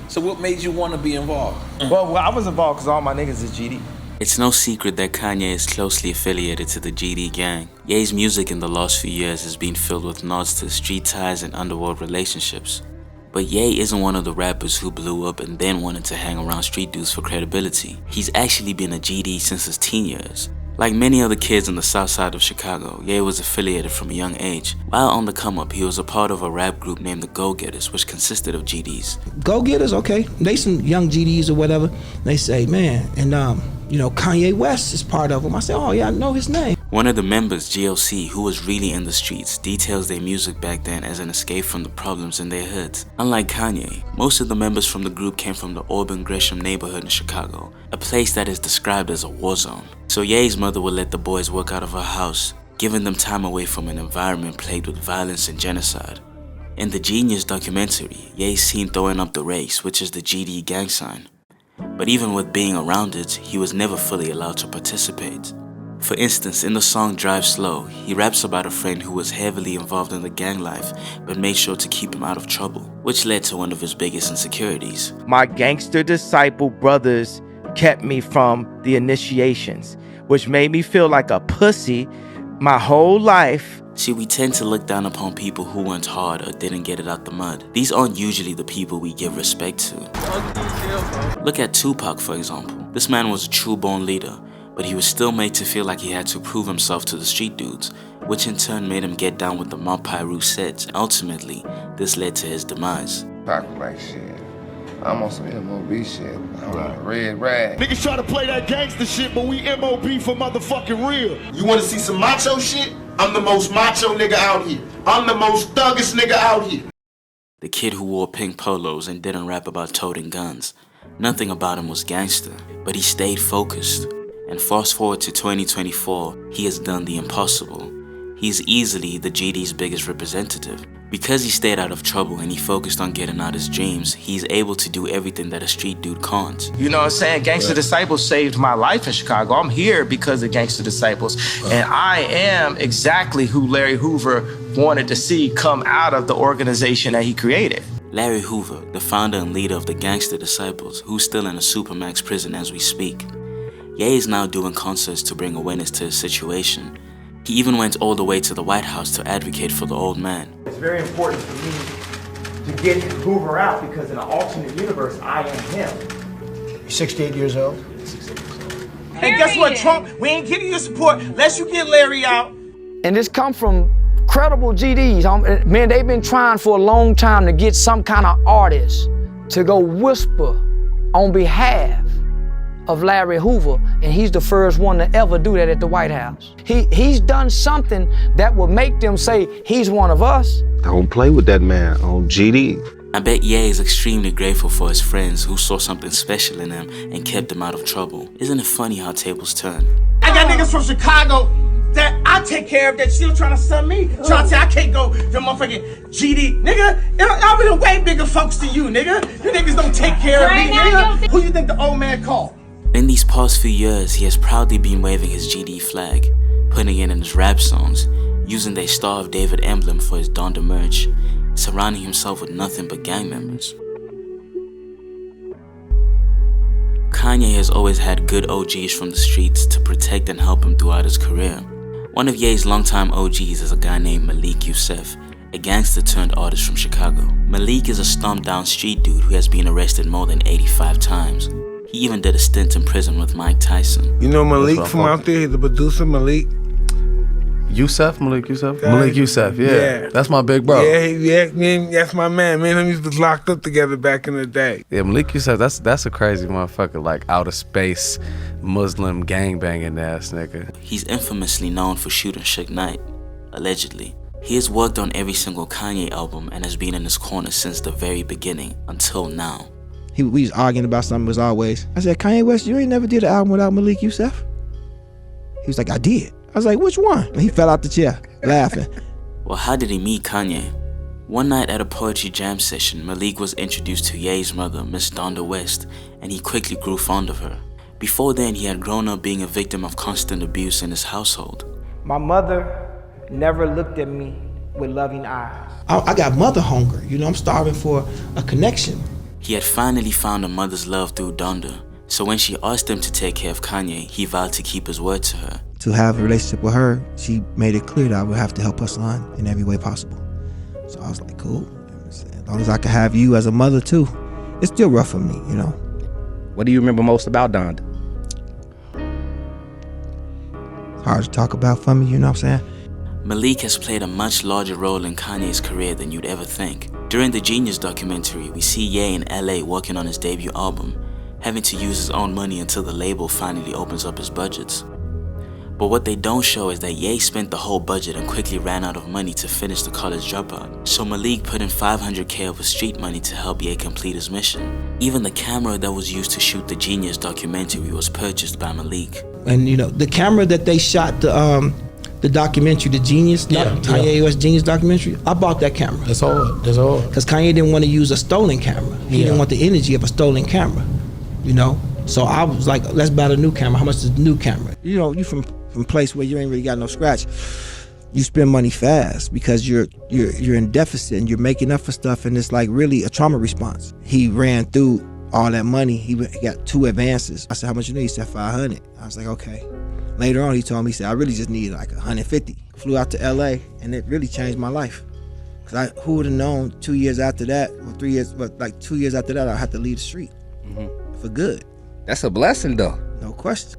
So what made you want to be involved? Well, I was involved because all my niggas is GD. It's no secret that Kanye is closely affiliated to the GD gang. Ye's music in the last few years has been filled with nods to street ties and underworld relationships. But Ye isn't one of the rappers who blew up and then wanted to hang around street dudes for credibility. He's actually been a GD since his teen years. Like many other kids on the south side of Chicago, Ye was affiliated from a young age. While on the come up, he was a part of a rap group named the Go-Getters, which consisted of GDs. Go-Getters, okay. They some young GDs or whatever. They say, man, and Kanye West is part of them. I say, oh yeah, I know his name. One of the members, GLC, who was really in the streets, details their music back then as an escape from the problems in their hoods. Unlike Kanye, most of the members from the group came from the Auburn Gresham neighborhood in Chicago, a place that is described as a war zone. So Ye's mother would let the boys work out of her house, giving them time away from an environment plagued with violence and genocide. In the Genius documentary, Ye is seen throwing up the race, which is the GD gang sign. But even with being around it, he was never fully allowed to participate. For instance, in the song Drive Slow, he raps about a friend who was heavily involved in the gang life but made sure to keep him out of trouble, which led to one of his biggest insecurities. My gangster disciple brothers kept me from the initiations, which made me feel like a pussy my whole life. See, we tend to look down upon people who went hard or didn't get it out the mud. These aren't usually the people we give respect to. Look at Tupac, for example. This man was a true-born leader, but he was still made to feel like he had to prove himself to the street dudes, which in turn made him get down with the Mount Pyru sets, and ultimately, this led to his demise. Pac was like, shit, I'm on some MOB shit. I'm on a red rag. Niggas try to play that gangster shit, but we MOB for motherfucking real. You wanna see some macho shit? I'm the most macho nigga out here. I'm the most thuggish nigga out here. The kid who wore pink polos and didn't rap about toting guns. Nothing about him was gangster, but he stayed focused. And fast forward to 2024, he has done the impossible. He is easily the GD's biggest representative. Because he stayed out of trouble and he focused on getting out his dreams, he's able to do everything that a street dude can't. You know what I'm saying? Gangster Disciples saved my life in Chicago. I'm here because of Gangster Disciples. And I am exactly who Larry Hoover wanted to see come out of the organization that he created. Larry Hoover, the founder and leader of the Gangster Disciples, who's still in a Supermax prison as we speak. Ye is now doing concerts to bring awareness to his situation. He even went all the way to the White House to advocate for the old man. It's very important for me to get Hoover out because in an alternate universe, I am him. You're 68 years old? And guess what, Trump? We ain't getting your support unless you get Larry out. And this come from credible GDs. Man, they've been trying for a long time to get some kind of artist to go whisper on behalf of Larry Hoover, and he's the first one to ever do that at the White House. He's done something that will make them say he's one of us. Don't play with that man on GD. I bet Ye is extremely grateful for his friends who saw something special in him and kept him out of trouble. Isn't it funny how tables turn? I got niggas from Chicago that I take care of that still trying to sell me. Trying to say I can't go to motherfucking GD. Nigga, I'm with way bigger folks than you, nigga. You niggas don't take care of me, nigga. Who you think the old man called? In these past few years, he has proudly been waving his GD flag, putting it in his rap songs, using their Star of David emblem for his Donda merch, surrounding himself with nothing but gang members. Kanye has always had good OGs from the streets to protect and help him throughout his career. One of Ye's longtime OGs is a guy named Malik Yusef, a gangster turned artist from Chicago. Malik is a stomped down street dude who has been arrested more than 85 times. He even did a stint in prison with Mike Tyson. You know Malik from out there, the producer Malik? Malik Yusef? Malik Yusef, yeah. That's my big bro. Yeah, that's my man. Me and him used to locked up together back in the day. Yeah, Malik Yusef, that's a crazy motherfucker, like outer space, Muslim gangbanging ass nigga. He's infamously known for shooting Suge Knight, allegedly. He has worked on every single Kanye album and has been in his corner since the very beginning, until now. We was arguing about something as always. I said, Kanye West, you ain't never did an album without Malik Yusef? He was like, I did. I was like, which one? And he fell out the chair, laughing. Well, how did he meet Kanye? One night at a poetry jam session, Malik was introduced to Ye's mother, Miss Donda West, and he quickly grew fond of her. Before then, he had grown up being a victim of constant abuse in his household. My mother never looked at me with loving eyes. I got mother hunger. You know, I'm starving for a connection. He had finally found a mother's love through Donda, so when she asked him to take care of Kanye, he vowed to keep his word to her. To have a relationship with her, she made it clear that I would have to help her son in every way possible. So I was like, cool. As long as I can have you as a mother too. It's still rough for me, you know. What do you remember most about Donda? It's hard to talk about for me, you know what I'm saying? Malik has played a much larger role in Kanye's career than you'd ever think. During the Genius documentary, we see Ye in LA working on his debut album, having to use his own money until the label finally opens up his budgets. But what they don't show is that Ye spent the whole budget and quickly ran out of money to finish the college dropout. So Malik put in $500K of his street money to help Ye complete his mission. Even the camera that was used to shoot the Genius documentary was purchased by Malik. And you know, the camera that they shot the documentary, the Genius, Kanye West Genius documentary, I bought that camera. That's hard. That's hard. Because Kanye didn't want to use a stolen camera. He didn't want the energy of a stolen camera, you know? So I was like, let's buy a new camera. How much is the new camera? You know, you from a place where you ain't really got no scratch, you spend money fast because you're in deficit and you're making up for stuff, and it's like really a trauma response. He ran through all that money. He got 2 advances. I said, how much you need? He said, 500. I was like, okay. Later on, he told me, he said, I really just need like 150. Flew out to LA, and it really changed my life. Cause who would have known 2 years after that, or 3 years, but like 2 years after that, I had to leave the street for good. That's a blessing though. No question.